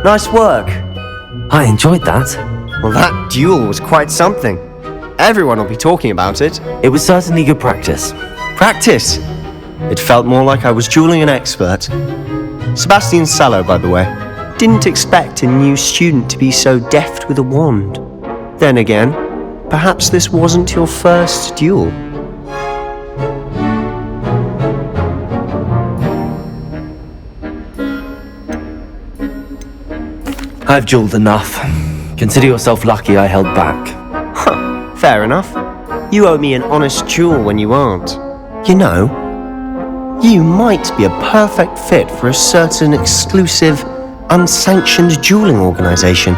Nice work. I enjoyed that. Well, that duel was quite something. Everyone will be talking about it. It was certainly good practice. Practice? It felt more like I was dueling an expert. Sebastian Sallow, by the way. Didn't expect a new student to be so deft with a wand. Then again, perhaps this wasn't your first duel. I've dueled enough. Consider yourself lucky I held back. Huh, fair enough. You owe me an honest duel when you aren't. You know, you might be a perfect fit for a certain exclusive, unsanctioned dueling organization.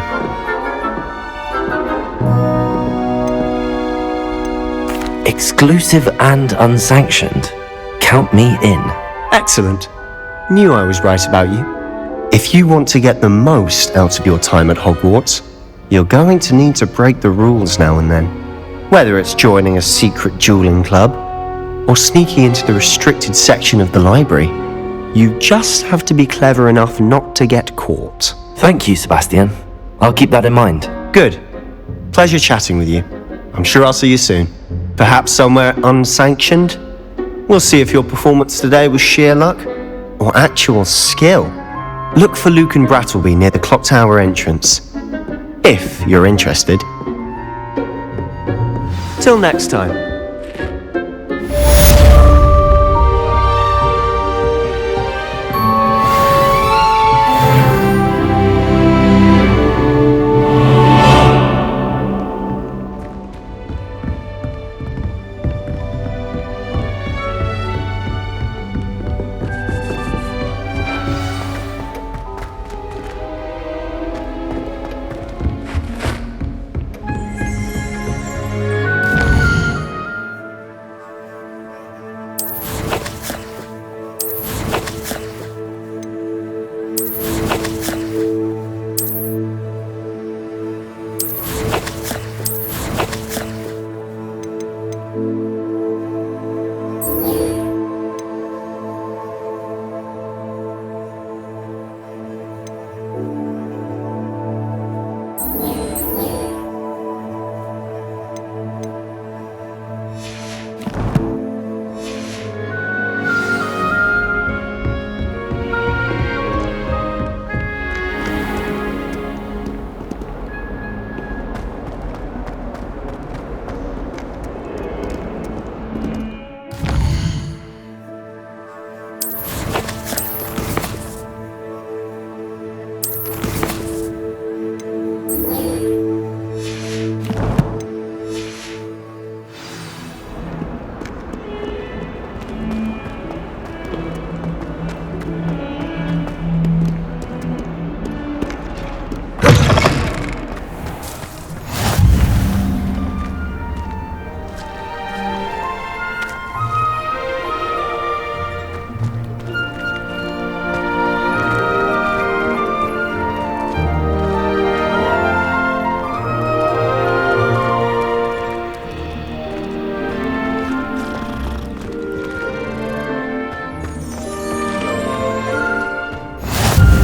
Exclusive and unsanctioned. Count me in. Excellent. Knew I was right about you. If you want to get the most out of your time at Hogwarts, you're going to need to break the rules now and then. Whether it's joining a secret dueling club, or sneaking into the restricted section of the library, you just have to be clever enough not to get caught. Thank you, Sebastian. I'll keep that in mind. Good. Pleasure chatting with you. I'm sure I'll see you soon. Perhaps somewhere unsanctioned? We'll see if your performance today was sheer luck, or actual skill. Look for Luke and Brattleby near the clock tower entrance. If you're interested. Till next time.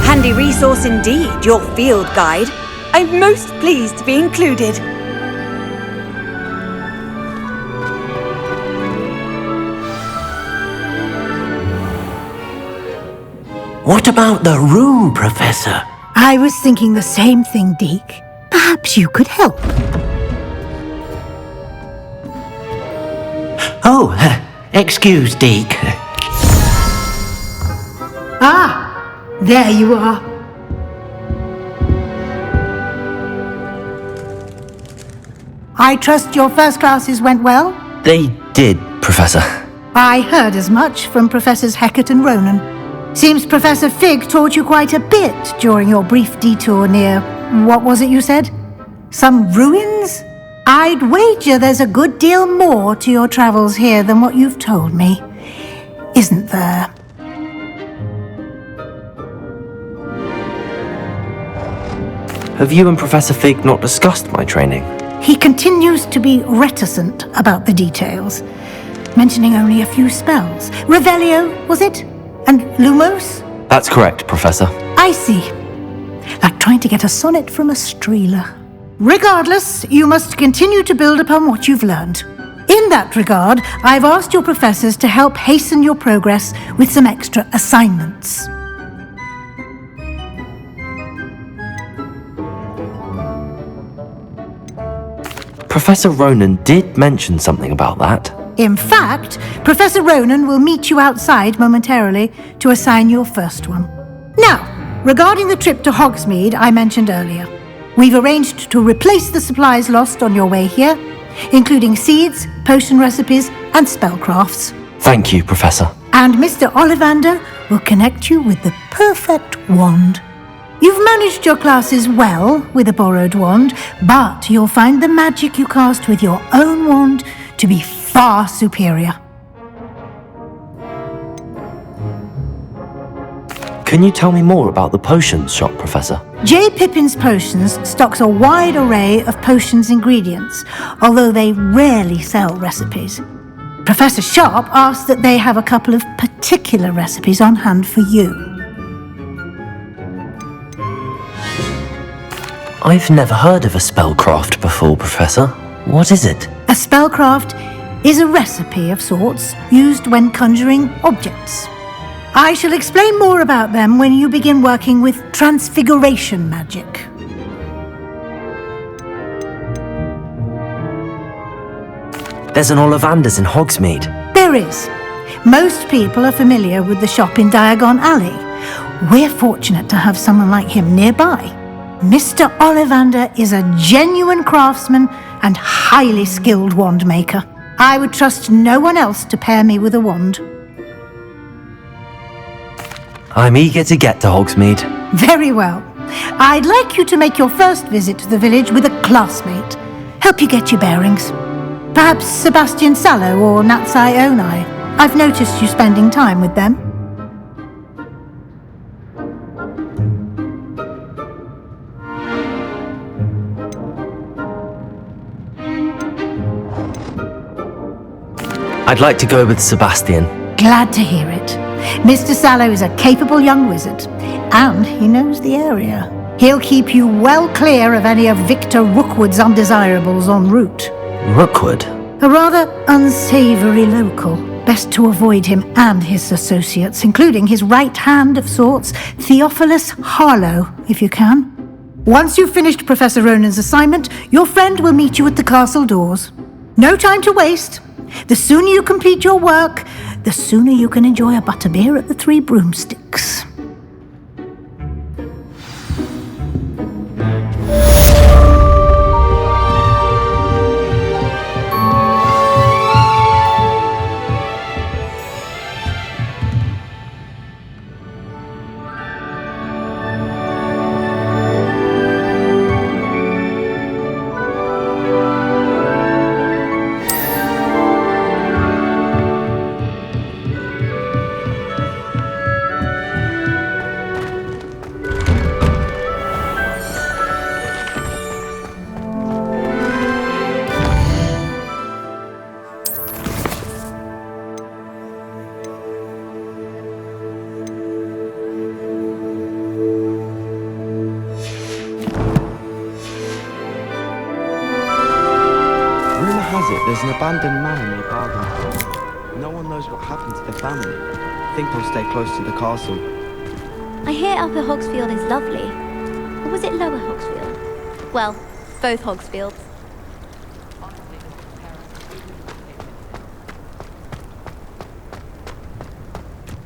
Handy resource indeed, your field guide. I'm most pleased to be included. What about the room, Professor? I was thinking the same thing, Deke. Perhaps you could help. Oh, excuse, Deke. Ah, there you are. I trust your first classes went well? They did, Professor. I heard as much from Professors Hecat and Ronen. Seems Professor Fig taught you quite a bit during your brief detour near... what was it you said? Some ruins? I'd wager there's a good deal more to your travels here than what you've told me. Isn't there? Have you and Professor Fig not discussed my training? He continues to be reticent about the details, mentioning only a few spells. Revelio, was it? And Lumos? That's correct, Professor. I see. like trying to get a sonnet from a streeler. Regardless, you must continue to build upon what you've learned. In that regard, I've asked your professors to help hasten your progress with some extra assignments. Professor Ronen did mention something about that. In fact, Professor Ronen will meet you outside momentarily to assign your first one. Now, regarding the trip to Hogsmeade I mentioned earlier, we've arranged to replace the supplies lost on your way here, including seeds, potion recipes, and spellcrafts. Thank you, Professor. And Mr. Ollivander will connect you with the perfect wand. You've managed your classes well with a borrowed wand, but you'll find the magic you cast with your own wand to be far superior. Can you tell me more about the potions shop, Professor? J. Pippin's Potions stocks a wide array of potions ingredients, although they rarely sell recipes. Professor Sharp asked that they have a couple of particular recipes on hand for you. I've never heard of a spellcraft before, Professor. What is it? A spellcraft is a recipe of sorts used when conjuring objects. I shall explain more about them when you begin working with transfiguration magic. There's an Ollivander's in Hogsmeade. There is. Most people are familiar with the shop in Diagon Alley. We're fortunate to have someone like him nearby. Mr. Ollivander is a genuine craftsman and highly skilled wand maker. I would trust no one else to pair me with a wand. I'm eager to get to Hogsmeade. Very well. I'd like you to make your first visit to the village with a classmate. Help you get your bearings. Perhaps Sebastian Sallow or Natsai Onai. I've noticed you spending time with them. I'd like to go with Sebastian. Glad to hear it. Mr. Sallow is a capable young wizard, and he knows the area. He'll keep you well clear of any of Victor Rookwood's undesirables en route. Rookwood? A rather unsavoury local. Best to avoid him and his associates, including his right hand of sorts, Theophilus Harlow, if you can. Once you've finished Professor Ronen's assignment, your friend will meet you at the castle doors. No time to waste. The sooner you complete your work, the sooner you can enjoy a butterbeer at the Three Broomsticks. There's an abandoned manor near Bargain. No one knows what happened to the family. I think I'll stay close to the castle. I hear Upper Hogsfield is lovely. Or was it Lower Hogsfield? Well, both Hogsfields.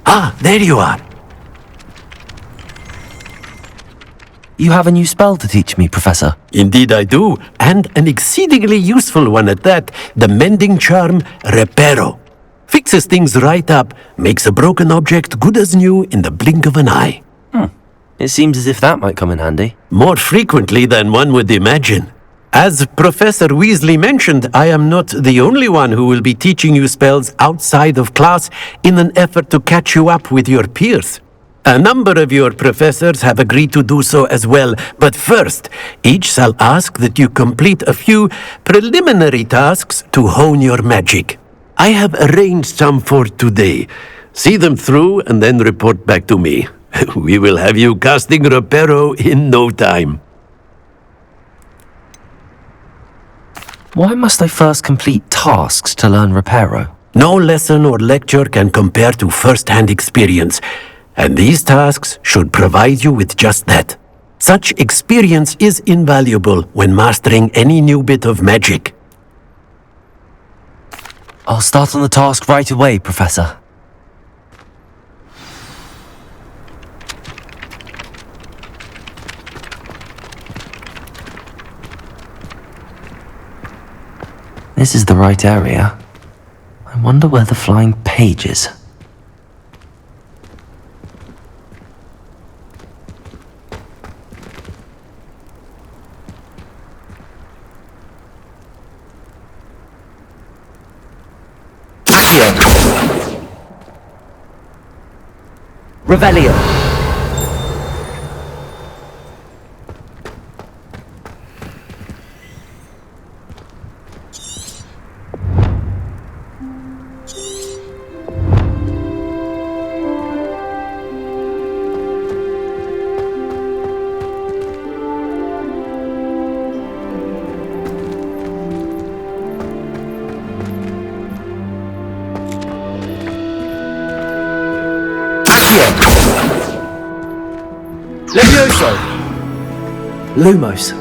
Ah, there you are. You have a new spell to teach me, Professor. Indeed I do, and an exceedingly useful one at that. The mending charm, Reparo. Fixes things right up, makes a broken object good as new in the blink of an eye. It seems as if that might come in handy. More frequently than one would imagine. As Professor Weasley mentioned, I am not the only one who will be teaching you spells outside of class in an effort to catch you up with your peers. A number of your professors have agreed to do so as well, but first, each shall ask that you complete a few preliminary tasks to hone your magic. I have arranged some for today. See them through and then report back to me. We will have you casting Reparo in no time. Why must I first complete tasks to learn Reparo? No lesson or lecture can compare to first-hand experience, and these tasks should provide you with just that. Such experience is invaluable when mastering any new bit of magic. I'll start on the task right away, Professor. This is the right area. I wonder where the flying page is. Accio! Revelio! Levioso! Lumos.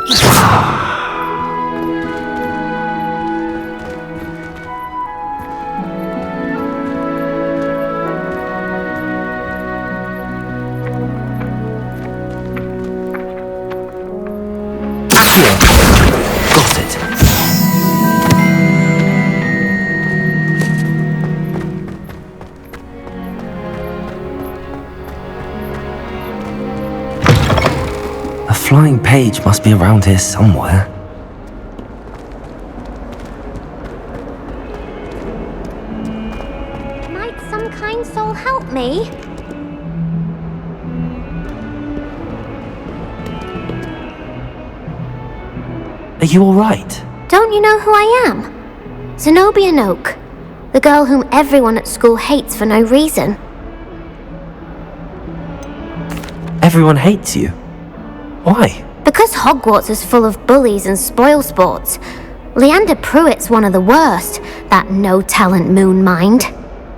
Accio! Got it. A flying page must be around here somewhere. Might some kind soul help me? Are you alright? Don't you know who I am? Zenobia Noak, the girl whom everyone at school hates for no reason. Everyone hates you. Why? Because Hogwarts is full of bullies and spoilsports. Leander Pruitt's one of the worst, that no-talent moon mind.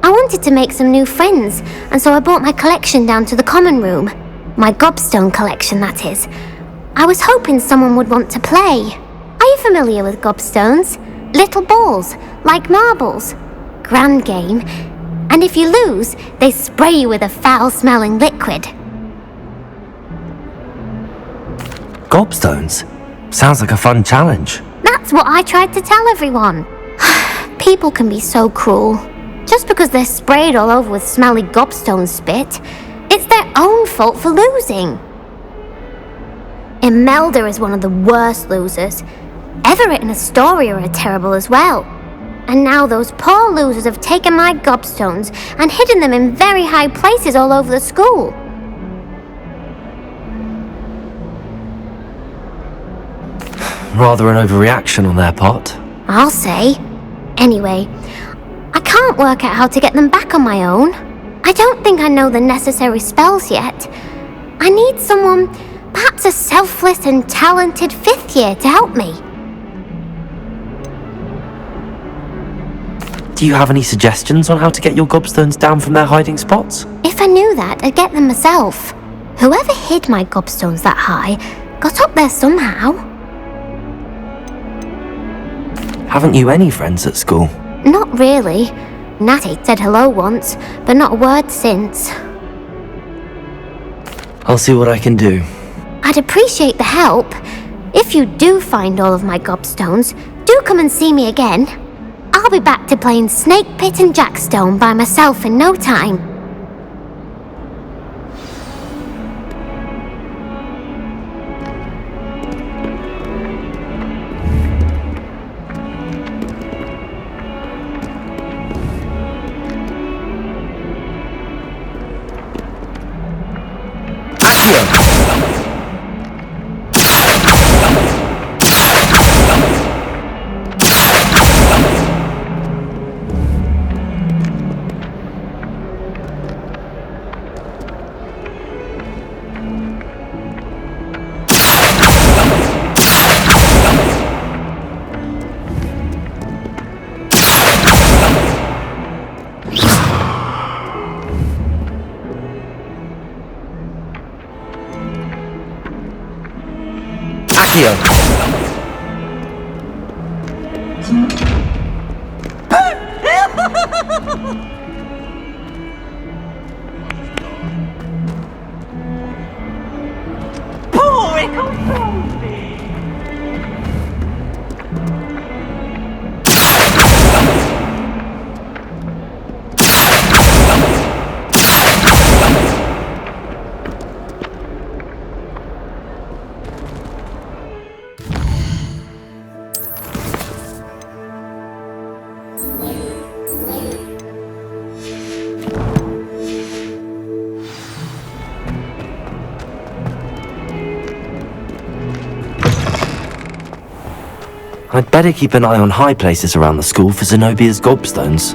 I wanted to make some new friends, and so I brought my collection down to the common room. My gobstone collection, that is. I was hoping someone would want to play. Are you familiar with gobstones? Little balls, like marbles. Grand game. And if you lose, they spray you with a foul-smelling liquid. Gobstones? Sounds like a fun challenge. That's what I tried to tell everyone. People can be so cruel. Just because they're sprayed all over with smelly gobstone spit, it's their own fault for losing. Imelda is one of the worst losers. Everett and Astoria are terrible as well. And now those poor losers have taken my gobstones and hidden them in very high places all over the school. Rather an overreaction on their part. I'll say. Anyway, I can't work out how to get them back on my own. I don't think I know the necessary spells yet. I need someone, perhaps a selfless and talented 5th year to help me. Do you have any suggestions on how to get your gobstones down from their hiding spots? If I knew that, I'd get them myself. Whoever hid my gobstones that high got up there somehow. Haven't you any friends at school? Not really. Natty said hello once, but not a word since. I'll see what I can do. I'd appreciate the help. If you do find all of my gobstones, do come and see me again. I'll be back to playing Snake Pit and Jackstone by myself in no time. I'd better keep an eye on high places around the school for Zenobia's gobstones.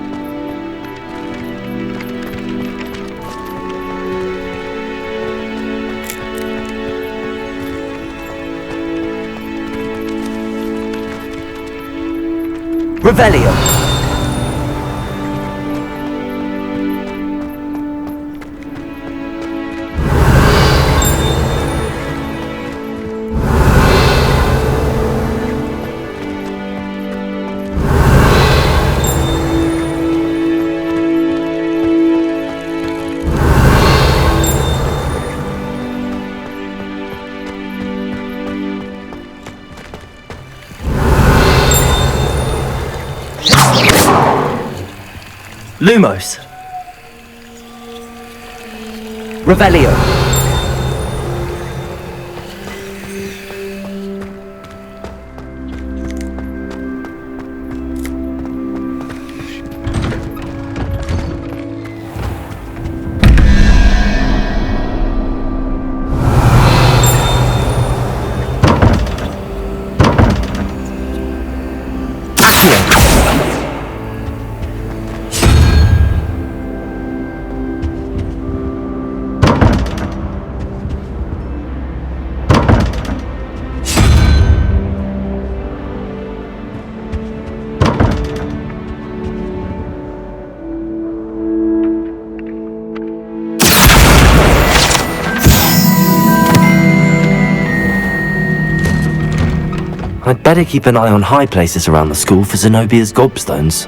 Revelio! Lumos. Revelio. I'd better keep an eye on high places around the school for Zenobia's gobstones.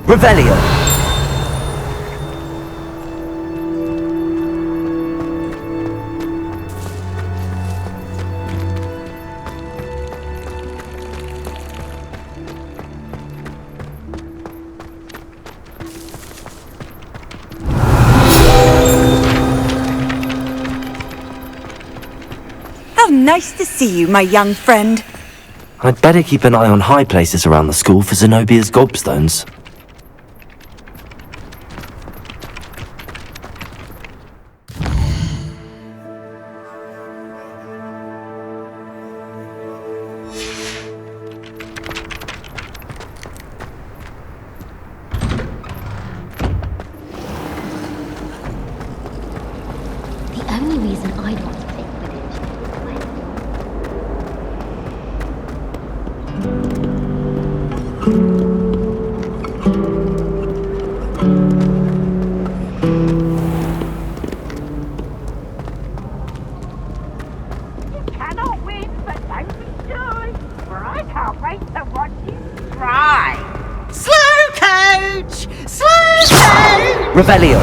Revelio! How nice to see you, my young friend. I'd better keep an eye on high places around the school for Zenobia's gobstones. The only reason I'd want to take Quidditch. Cannot win, but don't be shy, for I can't wait to watch you try. Slow coach! Slow coach! Revelio!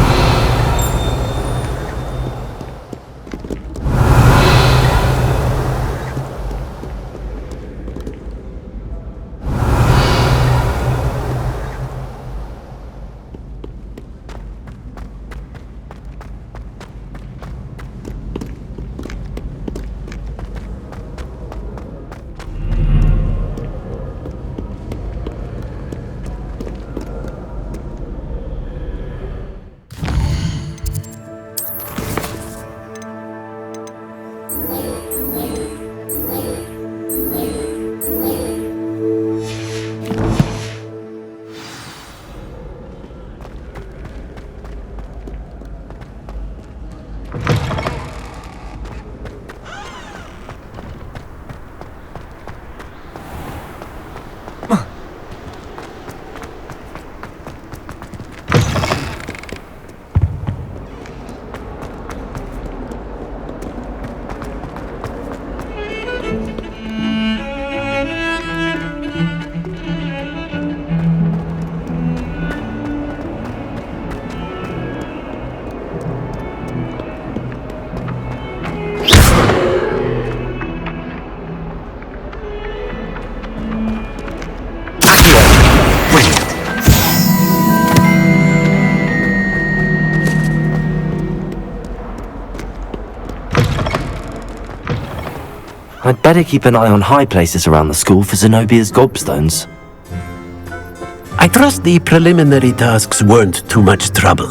I'd better keep an eye on high places around the school for Zenobia's gobstones. I trust the preliminary tasks weren't too much trouble.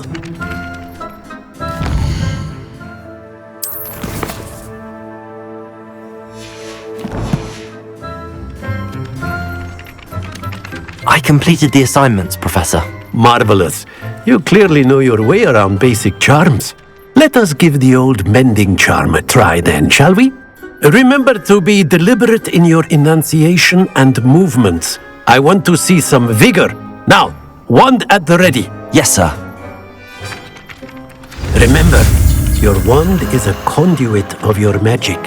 I completed the assignments, Professor. Marvelous. You clearly know your way around basic charms. Let us give the old mending charm a try then, shall we? Remember to be deliberate in your enunciation and movements. I want to see some vigor. Now, wand at the ready. Yes, sir. Remember, your wand is a conduit of your magic.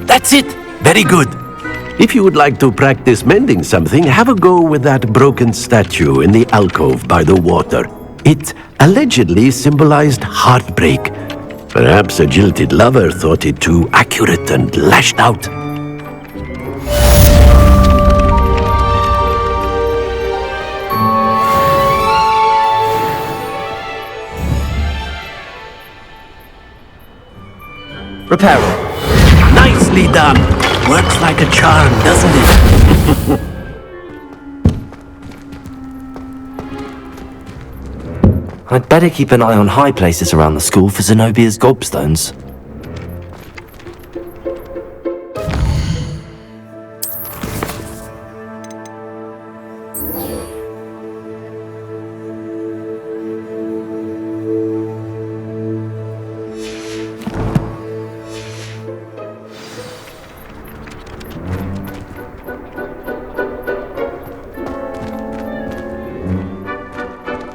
That's it! Very good. If you would like to practice mending something, have a go with that broken statue in the alcove by the water. It allegedly symbolized heartbreak. Perhaps a jilted lover thought it too accurate and lashed out. Reparo. Nicely done. Works like a charm, doesn't it? I'd better keep an eye on high places around the school for Zenobia's gobstones.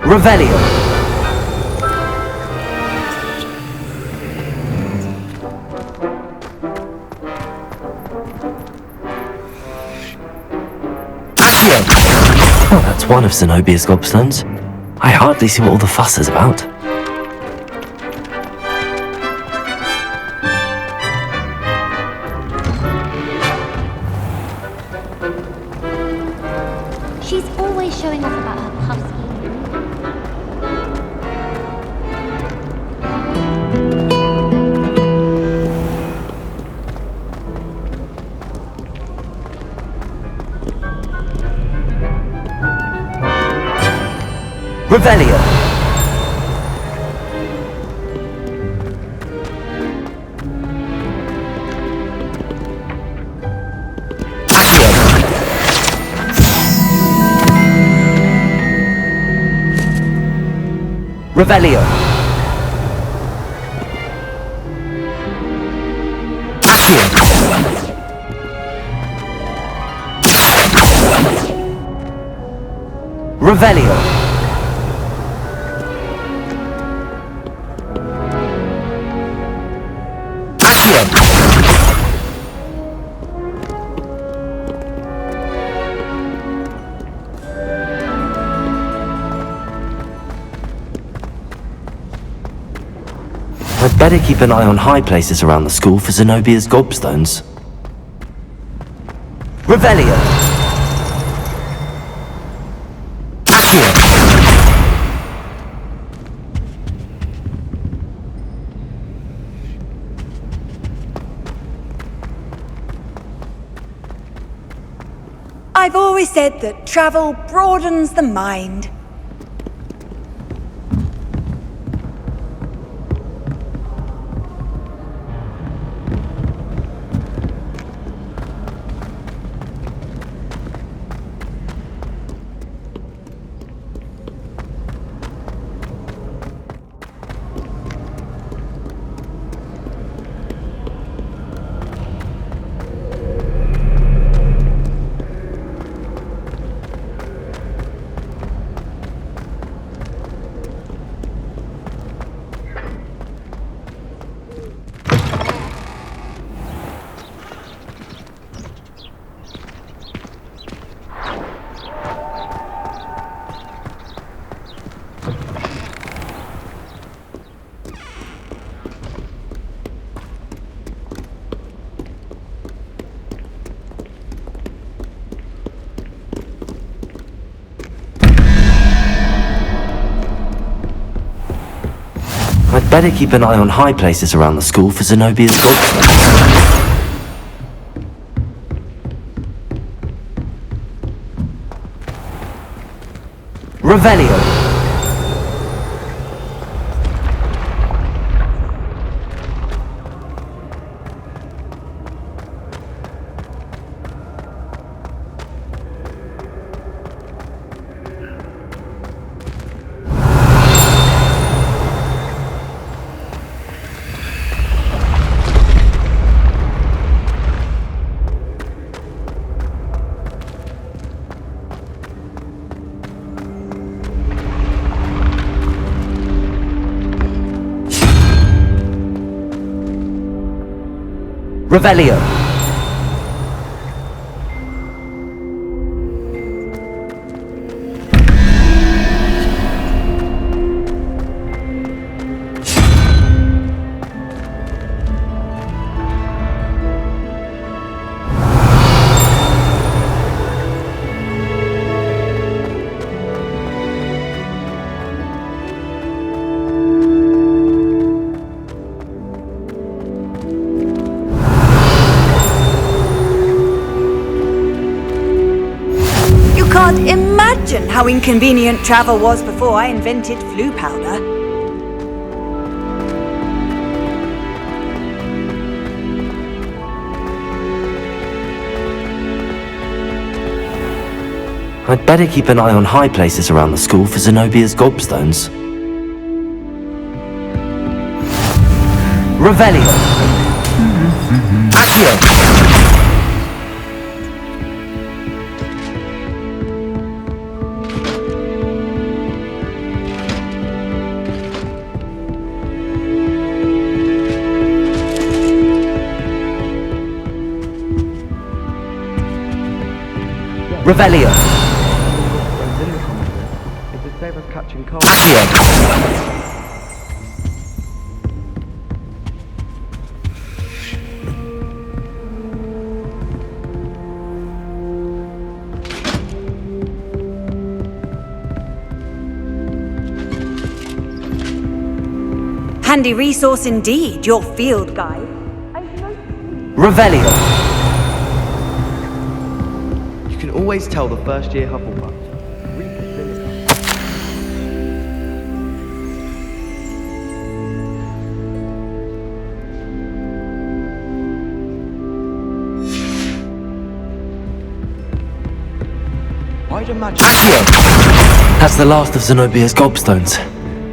Revelio. Accio. Oh, that's one of Zenobia's gobstones. I hardly see what all the fuss is about. She's always showing off about her puff scheme. Revelio. Accio. Revelio. Accio. Revelio. Accio. I'd better keep an eye on high places around the school for Zenobia's gobstones. Revelio. Accio. I've always said that travel broadens the mind. I'd better keep an eye on high places around the school for Zenobia's gobstones. Revelio. Revelio. Can't imagine how inconvenient travel was before I invented flu powder. I'd better keep an eye on high places around the school for Zenobia's gobstones. Revelio. Accio. Revelio. If it saves us catching cold. Accio. Handy resource indeed, your field guide. Revelio. You can always tell the first year Hufflepuff. I'd imagine. Accio. That's the last of Zenobia's gobstones.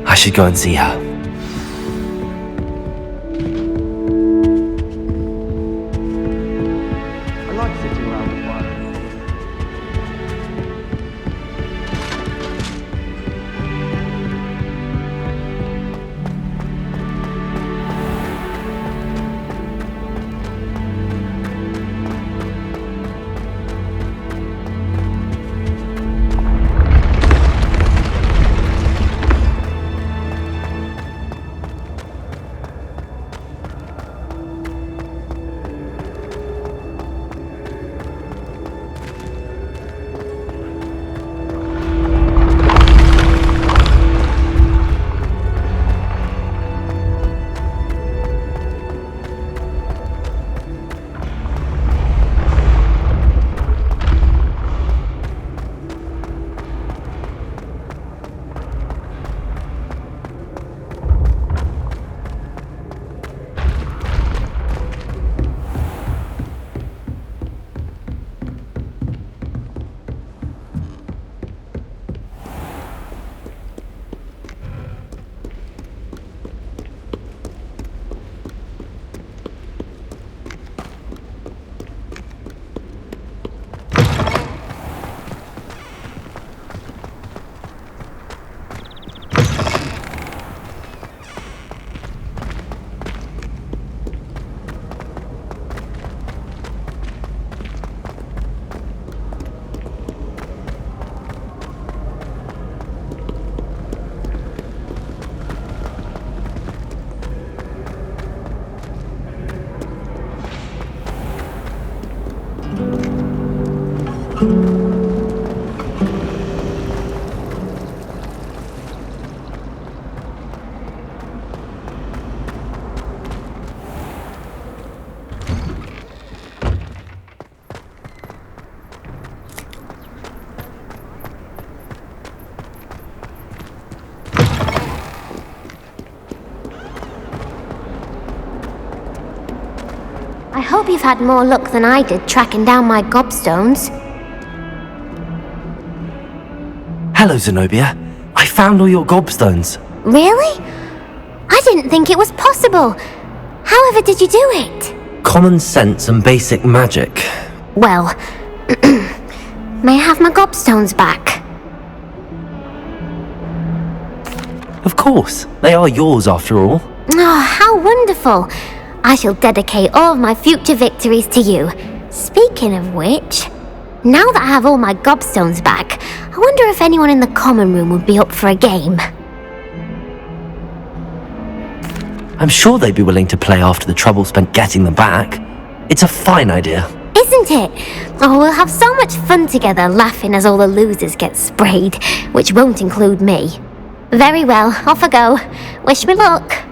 I should go and see her. I like sitting around the fire. I hope you've had more luck than I did tracking down my gobstones. Hello, Zenobia. I found all your gobstones. Really? I didn't think it was possible. However did you do it? Common sense and basic magic. Well, may I have my gobstones back? Of course, they are yours after all. Oh, how wonderful! I shall dedicate all of my future victories to you. Speaking of which, now that I have all my gobstones back, I wonder if anyone in the common room would be up for a game. I'm sure they'd be willing to play after the trouble spent getting them back. It's a fine idea. Isn't it? Oh, we'll have so much fun together laughing as all the losers get sprayed, which won't include me. Very well, off I go. Wish me luck.